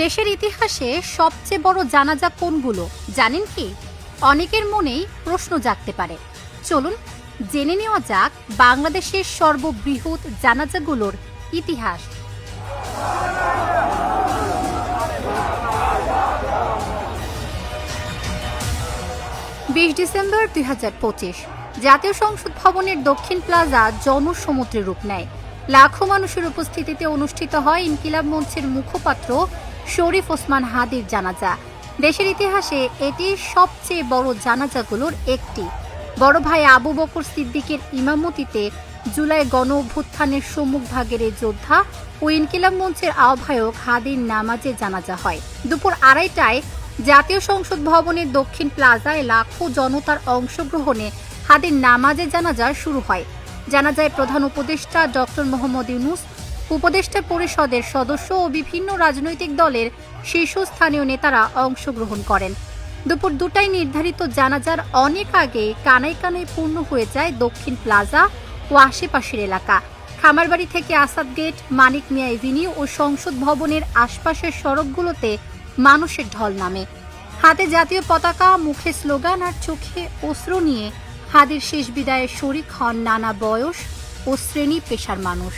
দেশের ইতিহাসে সবচেয়ে বড় জানাজা কোনগুলো জানেন কি? অনেকের মনেই প্রশ্ন জাগতে পারে। চলুন জেনে নেওয়া যাক বাংলাদেশের সর্ববৃহৎ জানাজাগুলোর ইতিহাস। 20 ডিসেম্বর 2025 জাতীয় সংসদ ভবনের দক্ষিণ প্লাজা জনসমুদ্রে রূপ নেয়। লাখো মানুষের উপস্থিতিতে অনুষ্ঠিত হয় ইনকিলাব মঞ্চের মুখপাত্র শরীফ ওসমান হাদির জানাজা। দেশের ইতিহাসে এটি সবচেয়ে বড় জানাজাগুলোর একটি। বড় ভাই আবু বকর সিদ্দিকের ইমামতিতে জুলাই গণ অভ্যুত্থানের সম্মুখভাগের এই যোদ্ধা ও ইনকিলাব মঞ্চের আহ্বায়ক হাদির নামাজে জানাজা হয়। দুপুর 2:30টায় জাতীয় সংসদ ভবনের দক্ষিণ প্লাজায় লাখো জনতার অংশগ্রহণে হাদির নামাজে জানাজা শুরু হয়। জানাজায় প্রধান উপদেষ্টা ডক্টর মোহাম্মদ ইউনূস, উপদেষ্টা পরিষদের সদস্য ও বিভিন্ন রাজনৈতিক দলের শীর্ষস্থানীয় নেতারা অংশগ্রহণ করেন। দুপুর 2টায় নির্ধারিত জানাজার অনেক আগে কানায় কানায় পূর্ণ হয়ে যায় দক্ষিণ প্লাজা ও আশেপাশের এলাকা। খামারবাড়ি থেকে আসাদ গেট, মানিক মিয়া এভিনিউ ও সংসদ ভবনের আশপাশের সড়কগুলোতে মানুষের ঢল নামে। হাতে জাতীয় পতাকা, মুখে স্লোগান আর চোখে অশ্রু নিয়ে হাদির শেষ বিদায়ে শরিক হন নানা বয়স ও শ্রেণী পেশার মানুষ।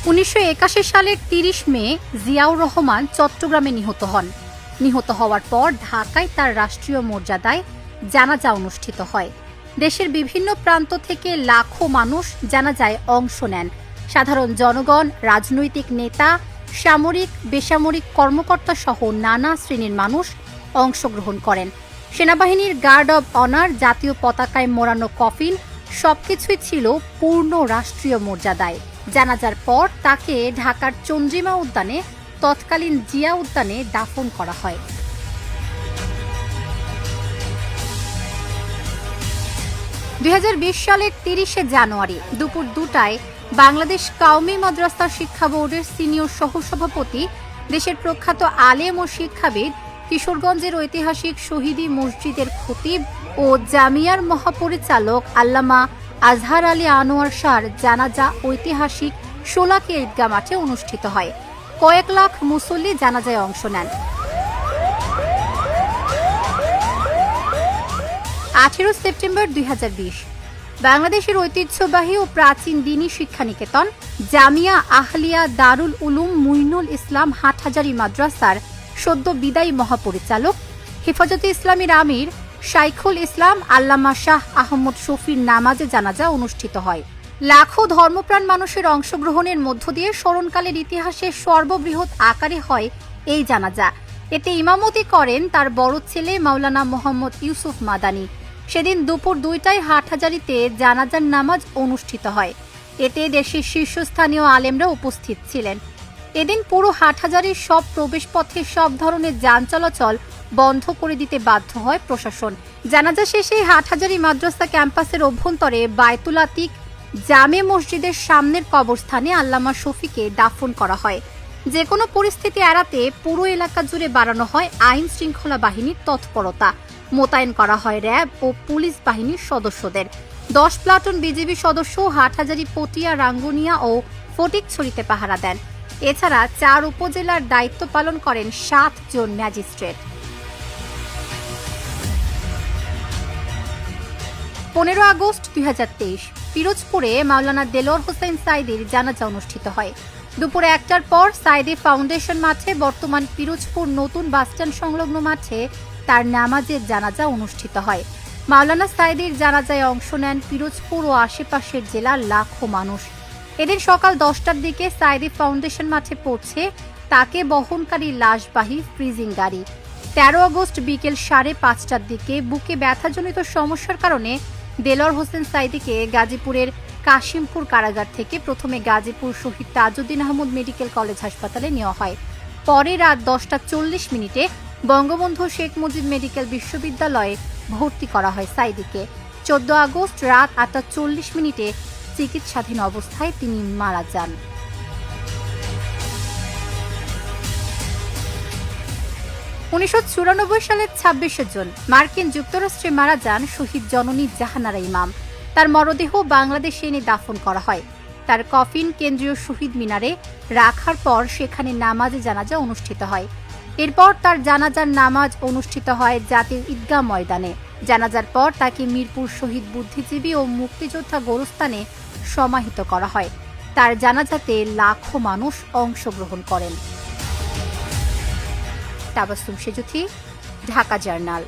1981 সালের 30 মে জিয়াউর রহমান চট্টগ্রামে নিহত হন। নিহত হওয়ার পর ঢাকায় তার রাষ্ট্রীয় মর্যাদায় জানাজা অনুষ্ঠিত হয়। দেশের বিভিন্ন প্রান্ত থেকে লাখো মানুষ জানাজায় অংশ নেন। সাধারণ জনগণ, রাজনৈতিক নেতা, সামরিক বেসামরিক কর্মকর্তা সহ নানা শ্রেণীর মানুষ অংশগ্রহণ করেন। সেনাবাহিনীর গার্ড অব অনার, জাতীয় পতাকায় মোড়ানো কফিন সবকিছুই ছিল পূর্ণ রাষ্ট্রীয় মর্যাদায়। জানাজার পর তাকে ঢাকার চন্দ্রিমা উদ্যানে, তৎকালীন জিয়া উদ্যানে দাফন করা হয়। 2020 সালের 30 জানুয়ারি দুপুর 2টায় বাংলাদেশ কাওমি মাদ্রাসা শিক্ষা বোর্ডের সিনিয়র সহসভাপতি, দেশের প্রখ্যাত আলেম ও শিক্ষাবিদ, কিশোরগঞ্জের ঐতিহাসিক শহীদি মসজিদের খতিব ও জামিয়ার মহাপরিচালক আল্লামা আজহার আলী আনোয়ার শাহর জানাজা ঐতিহাসিক শোলাকিয়া ঈদগাহ মাঠে অনুষ্ঠিত হয়। কয়েক লাখ মুসল্লি জানাজায় অংশ নেন। 18 সেপ্টেম্বর 2020 বাংলাদেশের ঐতিহ্যবাহী ও প্রাচীন দ্বীনি শিক্ষানিকেতন জামিয়া আহলিয়া দারুল উলুম মুইনুল ইসলাম হাটহাজারী মাদ্রাসার সদ্য বিদায়ী মহাপরিচালক, হেফাজতে ইসলামীর আমির শাইখুল ইসলাম আল্লামা শাহ আহমদ শফির নামাজে জানাজা অনুষ্ঠিত হয়। লাখো ধর্মপ্রাণ মানুষের অংশগ্রহণের মধ্য দিয়ে স্মরণকালের ইতিহাসের সর্ববৃহৎ আকারে হয় এই জানাজা। এতে ইমামতি করেন তার বড় ছেলে মাওলানা মোহাম্মদ ইউসুফ মাদানী। সেদিন দুপুর 2টায় হাটহাজারীতে জানাজার নামাজ অনুষ্ঠিত হয়। এতে দেশের শীর্ষস্থানীয় আলেমরা উপস্থিত ছিলেন। এদিন পুরো হাটহাজারীর সব প্রবেশপথে সব ধরনের যান চলাচল বন্ধ করে দিতে বাধ্য হয় প্রশাসন। জানাজা শেষে হাটহাজারী মাদ্রাসা ক্যাম্পাসের অভ্যন্তরে বায়তুল আতিক জামে মসজিদের সামনের কবরস্থানে আল্লামা শফিকে দাফন করা হয়। যে কোনো পরিস্থিতি এড়াতে পুরো এলাকা জুড়ে বাড়ানো হয় আইন শৃঙ্খলা বাহিনীর তৎপরতা। মোতায়েন করা হয় র্যাব ও পুলিশ বাহিনীর সদস্যদের। 10 প্লাটুন বিজিবি সদস্য হাটহাজারী, পটিয়া, রাঙ্গুনিয়া ও ফটিকছড়িতে পাহারা দেন। এছাড়া 4 উপজেলার দায়িত্ব পালন করেন 7 জন ম্যাজিস্ট্রেট। 15 আগস্ট 2023 পিরোজপুরে মাওলানা দেলোয়ার হোসেন সাইদির জানাজা অনুষ্ঠিত হয়। দুপুর 1টার পর সাইদি ফাউন্ডেশন মাঠে, বর্তমান পিরোজপুর নতুন বাসস্ট্যান্ড সংলগ্ন মাঠে তার নামাজের জানাজা অনুষ্ঠিত হয়। মাওলানা সাইদির জানাজায় অংশ নেন পিরোজপুর ও আশেপাশের জেলার লাখো মানুষ। এদিন সকাল 10টার দিকে সাইদি ফাউন্ডেশন মাঠে পৌঁছে তাকে বহনকারী লাশবাহী ফ্রিজিং গাড়ি। 13 আগস্ট বিকেল 5:30টার দিকে বুকে ব্যথাজনিত সমস্যার কারণে দেলোয়ার হোসেন সাইদিকে গাজীপুরের কাশিমপুর কারাগার থেকে প্রথমে গাজীপুর শহীদ তাজউদ্দিন আহমদ মেডিকেল কলেজ হাসপাতালে নেওয়া হয়। পরে রাত 10:40 বঙ্গবন্ধু শেখ মুজিব মেডিকেল বিশ্ববিদ্যালয়ে ভর্তি করা হয় সাইদিকে। 14 আগস্ট রাত 8:40 চিকিৎসাধীন অবস্থায় তিনি মারা যান। 1994 সালের 26 জুন মার্কিন যুক্তরাষ্ট্রে মারা যান শহীদ জননী জাহানারা ইমাম। তার মরদেহ বাংলাদেশে এনে দাফন করা হয়। তার কফিন কেন্দ্রীয় শহীদ মিনারে রাখার পর সেখানে নামাজে জানাজা অনুষ্ঠিত হয়। এরপর তার জানাজার নামাজ অনুষ্ঠিত হয় জাতীয় ঈদগাহ ময়দানে। জানাজার পর তাকে মিরপুর শহীদ বুদ্ধিজীবী ও মুক্তিযোদ্ধা গোরস্থানে সমাহিত করা হয়। তার জানাজাতে লাখো মানুষ অংশগ্রহণ করেন। তাবাসসুম সেজুথি, ঢাকা জার্নাল।